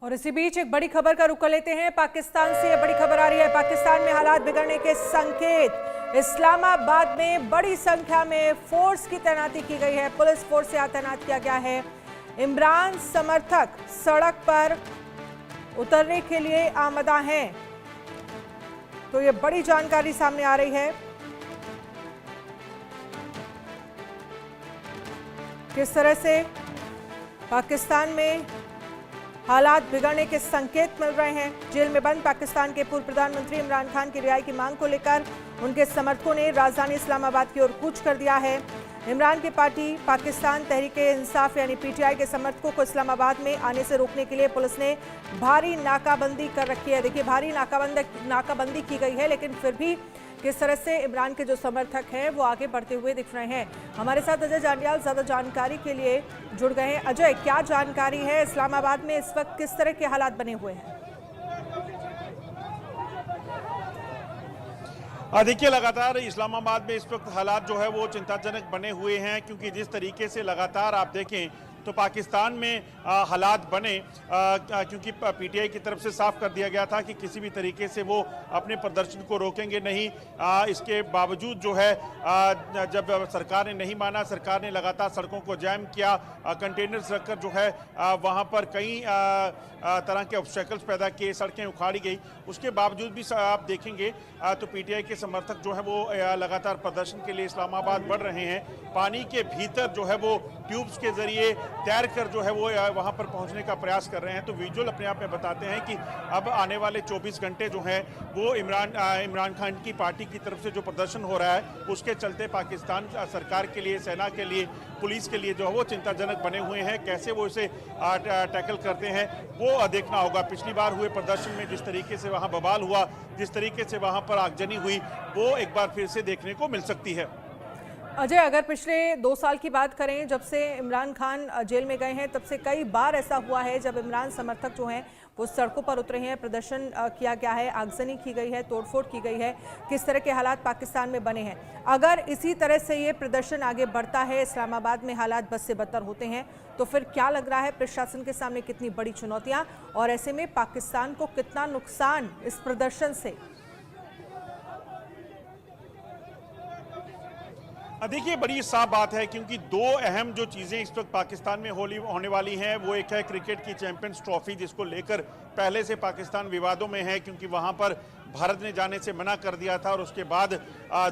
और इसी बीच एक बड़ी खबर का रुख कर लेते हैं। पाकिस्तान से ये बड़ी खबर आ रही है। पाकिस्तान में हालात बिगड़ने के संकेत। इस्लामाबाद में बड़ी संख्या में फोर्स की तैनाती की गई है। पुलिस फोर्स यहाँ तैनात किया गया है। इमरान समर्थक सड़क पर उतरने के लिए आमदा हैं। तो ये बड़ी जानकारी सामने आ रही है। किस तरह से पाकिस्तान में हालात बिगड़ने के संकेत मिल रहे हैं। जेल में बंद पाकिस्तान के पूर्व प्रधानमंत्री इमरान खान की रिहाई की मांग को लेकर उनके समर्थकों ने राजधानी इस्लामाबाद की ओर कूच कर दिया है। इमरान की पार्टी पाकिस्तान तहरीक-ए-इंसाफ यानी पीटीआई के समर्थकों को इस्लामाबाद में आने से रोकने के लिए पुलिस ने भारी नाकाबंदी कर रखी है। देखिए, भारी नाकाबंदी की गई है, लेकिन फिर भी किस तरह से इमरान के जो समर्थक हैं वो आगे बढ़ते हुए दिख रहे हैं। हमारे साथ अजय जांडियाल ज्यादा जानकारी के लिए जुड़ गए हैं। अजय, क्या जानकारी है? इस्लामाबाद में इस वक्त किस तरह के हालात बने हुए हैं? देखिए, लगातार इस्लामाबाद में इस वक्त हालात जो है वो चिंताजनक बने हुए हैं, क्योंकि जिस तरीके से लगातार आप देखें तो पाकिस्तान में हालात बने, क्योंकि पीटीआई की तरफ से साफ कर दिया गया था कि किसी भी तरीके से वो अपने प्रदर्शन को रोकेंगे नहीं। इसके बावजूद जो है जब सरकार ने नहीं माना, सरकार ने लगातार सड़कों को जैम किया, कंटेनर्स रखकर जो है वहाँ पर कई तरह के ऑब्स्टेकल्स पैदा किए, सड़कें उखाड़ी गई। उसके बावजूद भी आप देखेंगे तो पीटीआई के समर्थक जो है वो लगातार प्रदर्शन के लिए इस्लामाबाद बढ़ रहे हैं। पानी के भीतर जो है वो ट्यूब्स के जरिए तैर कर जो है वो वहां पर पहुंचने का प्रयास कर रहे हैं। तो विजुअल अपने आप में बताते हैं कि अब आने वाले 24 घंटे जो हैं वो इमरान खान की पार्टी की तरफ से जो प्रदर्शन हो रहा है उसके चलते पाकिस्तान सरकार के लिए, सेना के लिए, पुलिस के लिए जो है वो चिंताजनक बने हुए हैं। कैसे वो इसे टैकल करते हैं वो देखना होगा। पिछली बार हुए प्रदर्शन में जिस तरीके से वहाँ बवाल हुआ, जिस तरीके से वहाँ पर आगजनी हुई, वो एक बार फिर से देखने को मिल सकती है। अजय, अगर पिछले 2 साल की बात करें, जब से इमरान खान जेल में गए हैं, तब से कई बार ऐसा हुआ है जब इमरान समर्थक जो हैं वो सड़कों पर उतरे हैं, प्रदर्शन किया गया है, आगजनी की गई है, तोड़फोड़ की गई है। किस तरह के हालात पाकिस्तान में बने हैं? अगर इसी तरह से ये प्रदर्शन आगे बढ़ता है, इस्लामाबाद में हालात बद से बदतर होते हैं, तो फिर क्या लग रहा है प्रशासन के सामने कितनी बड़ी चुनौतियां, और ऐसे में पाकिस्तान को कितना नुकसान इस प्रदर्शन से? देखिए, बड़ी साफ बात है, क्योंकि 2 अहम जो चीज़ें इस वक्त पाकिस्तान में होने वाली हैं वो एक है क्रिकेट की चैंपियंस ट्रॉफी, जिसको लेकर पहले से पाकिस्तान विवादों में है, क्योंकि वहां पर भारत ने जाने से मना कर दिया था। और उसके बाद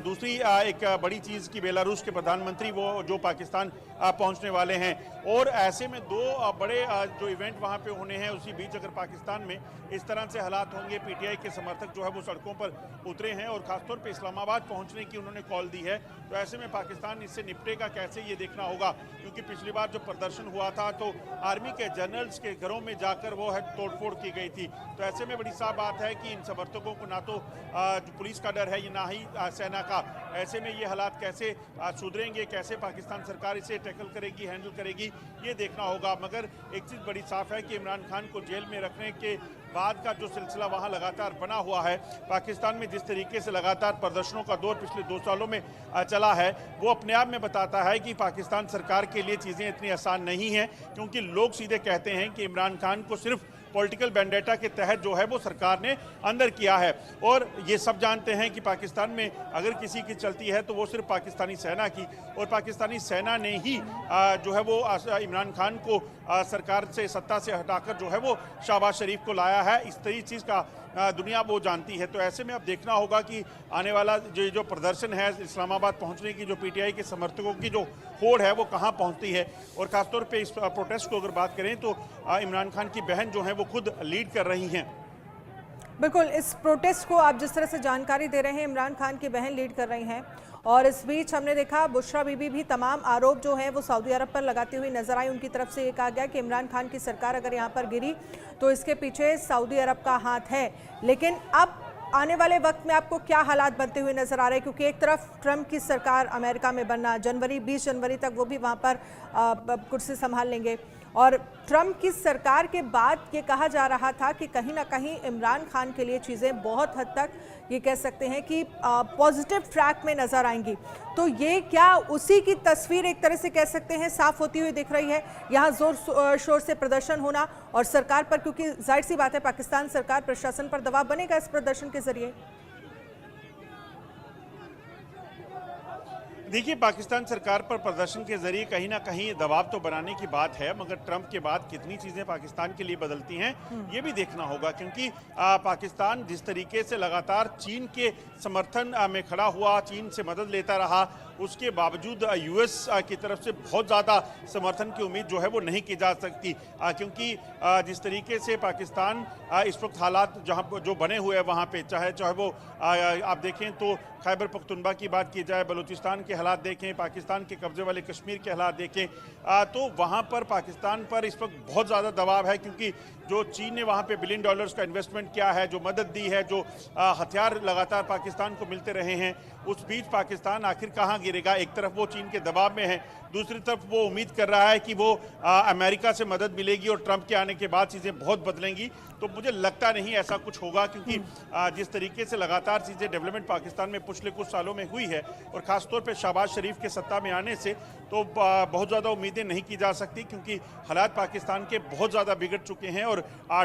दूसरी एक बड़ी चीज़ की बेलारूस के प्रधानमंत्री वो जो पाकिस्तान पहुंचने वाले हैं, और ऐसे में 2 बड़े जो इवेंट वहां पे होने हैं, उसी बीच अगर पाकिस्तान में इस तरह से हालात होंगे, पीटीआई के समर्थक जो है वो सड़कों पर उतरे हैं और खासतौर पर इस्लामाबाद पहुँचने की उन्होंने कॉल दी है, तो ऐसे में पाकिस्तान इससे निपटेगा कैसे, ये देखना होगा। क्योंकि पिछली बार जो प्रदर्शन हुआ था तो आर्मी के जनरल्स के घरों में जाकर वो है तोड़फोड़ की गई थी। तो ऐसे में बड़ी साफ बात है कि इन समर्थकों को ना तो पुलिस का डर है, ना ही सेना का। ऐसे में ये हालात कैसे सुधरेंगे, कैसे पाकिस्तान सरकार इसे टैकल करेगी, हैंडल करेगी, ये देखना होगा। मगर एक चीज़ बड़ी साफ है कि इमरान खान को जेल में रखने के बाद का जो सिलसिला वहाँ लगातार बना हुआ है, पाकिस्तान में जिस तरीके से लगातार प्रदर्शनों का दौर पिछले 2 सालों में चला है, वो अपने आप में बताता है कि पाकिस्तान सरकार के लिए चीज़ें इतनी आसान नहीं हैं। क्योंकि लोग सीधे कहते हैं कि इमरान खान को सिर्फ पॉलिटिकल वेंडेटा के तहत जो है वो सरकार ने अंदर किया है, और ये सब जानते हैं कि पाकिस्तान में अगर किसी की चलती है तो वो सिर्फ पाकिस्तानी सेना की, और पाकिस्तानी सेना ने ही जो है वो इमरान खान को सरकार से, सत्ता से हटाकर जो है वो शहबाज शरीफ को लाया है। इस तरी चीज़ का दुनिया वो जानती है। तो ऐसे में अब देखना होगा कि आने वाला जो प्रदर्शन है, इस्लामाबाद पहुंचने की जो पीटीआई के समर्थकों की जो होड़ है वो कहां पहुंचती है। और खासतौर पे इस प्रोटेस्ट को अगर बात करें तो इमरान खान की बहन जो है वो खुद लीड कर रही हैं। बिल्कुल, इस प्रोटेस्ट को आप जिस तरह से जानकारी दे रहे हैं, इमरान खान की बहन लीड कर रही हैं, और इस बीच हमने देखा बुशरा बीबी भी तमाम आरोप जो है वो सऊदी अरब पर लगाती हुई नजर आई। उनकी तरफ से ये कहा गया कि इमरान खान की सरकार अगर यहाँ पर गिरी तो इसके पीछे सऊदी अरब का हाथ है। लेकिन अब आने वाले वक्त में आपको क्या हालात बनते हुए नजर आ रहे हैं? क्योंकि एक तरफ ट्रंप की सरकार अमेरिका में बनना, 20 जनवरी तक वो भी वहाँ पर कुर्सी संभाल लेंगे, और ट्रंप की सरकार के बाद ये कहा जा रहा था कि कहीं ना कहीं इमरान खान के लिए चीज़ें बहुत हद तक ये कह सकते हैं कि पॉजिटिव ट्रैक में नजर आएंगी। तो ये क्या उसी की तस्वीर एक तरह से कह सकते हैं साफ होती हुई दिख रही है? यहाँ जोर शोर से प्रदर्शन होना और सरकार पर, क्योंकि जाहिर सी बात है पाकिस्तान सरकार प्रशासन पर दबाव बनेगा इस प्रदर्शन के जरिए। देखिए, पाकिस्तान सरकार पर प्रदर्शन के जरिए कहीं ना कहीं दबाव तो बनाने की बात है, मगर ट्रंप के बाद कितनी चीजें पाकिस्तान के लिए बदलती हैं ये भी देखना होगा, क्योंकि पाकिस्तान जिस तरीके से लगातार चीन के समर्थन में खड़ा हुआ, चीन से मदद लेता रहा, उसके बावजूद यूएस की तरफ से बहुत ज़्यादा समर्थन की उम्मीद जो है वो नहीं की जा सकती, क्योंकि जिस तरीके से पाकिस्तान इस वक्त हालात जहाँ जो बने हुए हैं वहाँ पे, चाहे वो आप देखें तो खैबर पख्तूनख्वा की बात की जाए, बलूचिस्तान के हालात देखें, पाकिस्तान के कब्जे वाले कश्मीर के हालात देखें, तो वहाँ पर पाकिस्तान पर इस वक्त बहुत ज़्यादा दबाव है, क्योंकि जो चीन ने वहाँ पे $1 बिलियन का इन्वेस्टमेंट किया है, जो मदद दी है, जो हथियार लगातार पाकिस्तान को मिलते रहे हैं, उस बीच पाकिस्तान आखिर कहाँ गिरेगा? एक तरफ वो चीन के दबाव में है, दूसरी तरफ वो उम्मीद कर रहा है कि वो अमेरिका से मदद मिलेगी और ट्रंप के आने के बाद चीज़ें बहुत बदलेंगी। तो मुझे लगता नहीं ऐसा कुछ होगा, क्योंकि जिस तरीके से लगातार चीज़ें डेवलपमेंट पाकिस्तान में पिछले कुछ सालों में हुई है, और ख़ासतौर पे शहबाज शरीफ के सत्ता में आने से तो बहुत ज़्यादा उम्मीदें नहीं की जा सकती, क्योंकि हालात पाकिस्तान के बहुत ज़्यादा बिगड़ चुके हैं। और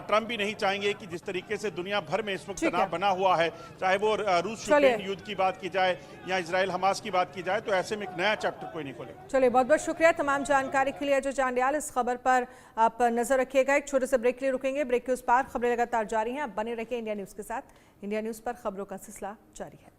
ट्रंप भी नहीं चाहेंगे कि जिस तरीके से दुनिया भर में इस वक्त तनाव बना हुआ है, चाहे वो रूस यूक्रेन युद्ध की बात की जाए या इजराइल हमास की बात की जाए, तो ऐसे में एक नया चैप्टर कोई नहीं खोलेगा। चलिए, बहुत बहुत शुक्रिया तमाम जानकारी के लिए। जो जांडियाल, इस खबर पर आप नजर रखिएगा। एक छोटे से ब्रेक के लिए रुकेंगे, ब्रेक के उस पार खबरें लगातार जारी हैं। आप बने रहिए इंडिया न्यूज़ के साथ। इंडिया न्यूज़ पर खबरों का सिलसिला जारी है।